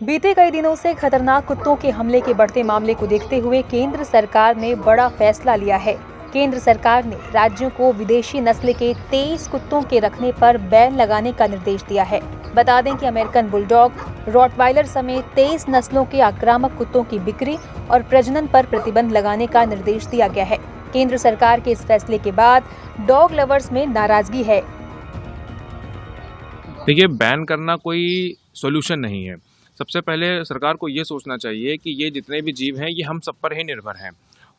बीते कई दिनों से खतरनाक कुत्तों के हमले के बढ़ते मामले को देखते हुए केंद्र सरकार ने बड़ा फैसला लिया है। केंद्र सरकार ने राज्यों को विदेशी नस्ल के 23 कुत्तों के रखने पर बैन लगाने का निर्देश दिया है। बता दें कि अमेरिकन बुलडॉग, रॉटवाइलर समेत 23 नस्लों के आक्रामक कुत्तों की बिक्री और प्रजनन पर प्रतिबंध लगाने का निर्देश दिया गया है। केंद्र सरकार के इस फैसले के बाद डॉग लवर्स में नाराजगी है। देखिए, बैन करना कोई सॉल्यूशन नहीं है। सबसे पहले सरकार को ये सोचना चाहिए कि ये जितने भी जीव हैं, ये हम सब पर ही निर्भर हैं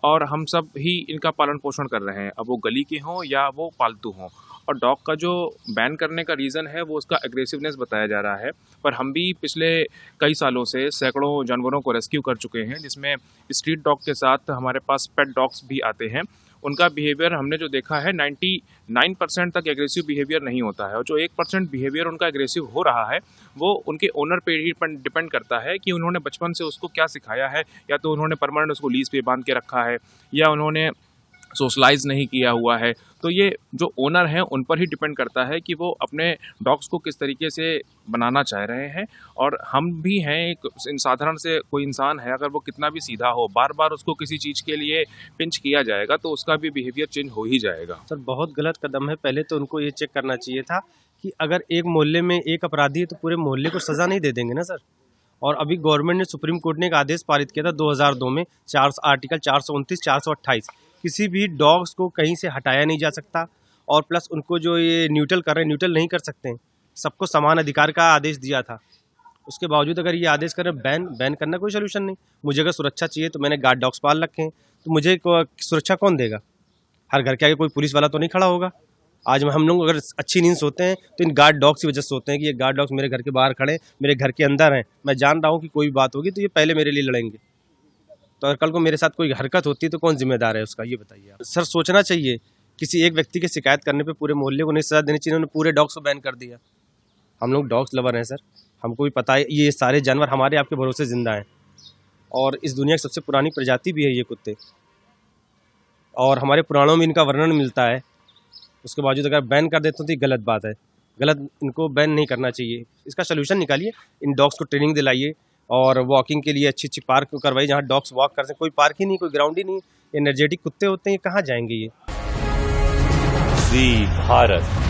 और हम सब ही इनका पालन पोषण कर रहे हैं, अब वो गली के हों या वो पालतू हों। और डॉग का जो बैन करने का रीज़न है वो उसका एग्रेसिवनेस बताया जा रहा है, पर हम भी पिछले कई सालों से सैकड़ों जानवरों को रेस्क्यू कर चुके हैं, जिसमें स्ट्रीट डॉग के साथ हमारे पास पेट डॉग्स भी आते हैं। उनका बिहेवियर हमने जो देखा है 99% तक एग्रेसिव बिहेवियर नहीं होता है, और जो 1% बिहेवियर उनका एग्रेसिव हो रहा है वो उनके ओनर पे ही डिपेंड करता है कि उन्होंने बचपन से उसको क्या सिखाया है, या तो उन्होंने परमानेंट उसको लीज पे बांध के रखा है या उन्होंने सोशलाइज नहीं किया हुआ है। तो ये जो ओनर हैं उन पर ही डिपेंड करता है कि वो अपने डॉग्स को किस तरीके से बनाना चाह रहे हैं। और हम भी हैं, एक साधारण से कोई इंसान है, अगर वो कितना भी सीधा हो, बार बार उसको किसी चीज़ के लिए पिंच किया जाएगा तो उसका भी बिहेवियर चेंज हो ही जाएगा। सर, बहुत गलत कदम है। पहले तो उनको ये चेक करना चाहिए था कि अगर एक मोहल्ले में एक अपराधी है तो पूरे मोहल्ले को सज़ा नहीं दे देंगे ना सर। और अभी गवर्नमेंट ने, सुप्रीम कोर्ट ने एक आदेश पारित किया था 2002 में, आर्टिकल 429, 428, किसी भी डॉग्स को कहीं से हटाया नहीं जा सकता। और प्लस उनको जो ये न्यूट्रल कर रहे हैं, न्यूट्रल नहीं कर सकते हैं। सबको समान अधिकार का आदेश दिया था। उसके बावजूद अगर ये आदेश करें बैन करना कोई सोल्यूशन नहीं। मुझे अगर सुरक्षा चाहिए तो मैंने गार्ड डॉग्स पाल रखे हैं, तो मुझे सुरक्षा कौन देगा? हर घर के आगे कोई पुलिस वाला तो नहीं खड़ा होगा। आज हम लोग अगर अच्छी नींद सोते हैं तो इन गार्ड डॉग्स की वजह से सोते हैं कि ये गार्ड डॉग्स मेरे घर के बाहर खड़े, मेरे घर के अंदर हैं। मैं जान रहा हूँ कि कोई बात होगी तो ये पहले मेरे लिए लड़ेंगे। तो अगर कल को मेरे साथ कोई हरकत होती है तो कौन जिम्मेदार है उसका, ये बताइए आप। सर, सोचना चाहिए, किसी एक व्यक्ति की शिकायत करने पे पूरे मोहल्ले को नहीं सजा देनी चाहिए। उन्होंने पूरे डॉग्स को बैन कर दिया। हम लोग डॉग्स लवर हैं सर, हमको भी पता है ये सारे जानवर हमारे आपके भरोसे जिंदा हैं, और इस दुनिया की सबसे पुरानी प्रजाति भी है ये कुत्ते, और हमारे पुराणों में इनका वर्णन मिलता है। उसके बावजूद अगर बैन कर देते तो ये गलत बात है। गलत, इनको बैन नहीं करना चाहिए। इसका सोल्यूशन निकालिए, इन डॉग्स को ट्रेनिंग दिलाइए और वॉकिंग के लिए अच्छी पार्क करवाइए जहाँ डॉग्स वॉक कर सकें। कोई पार्क ही नहीं, कोई ग्राउंड ही नहीं। एनर्जेटिक कुत्ते होते हैं, ये कहाँ जाएंगे ये? जी भारत।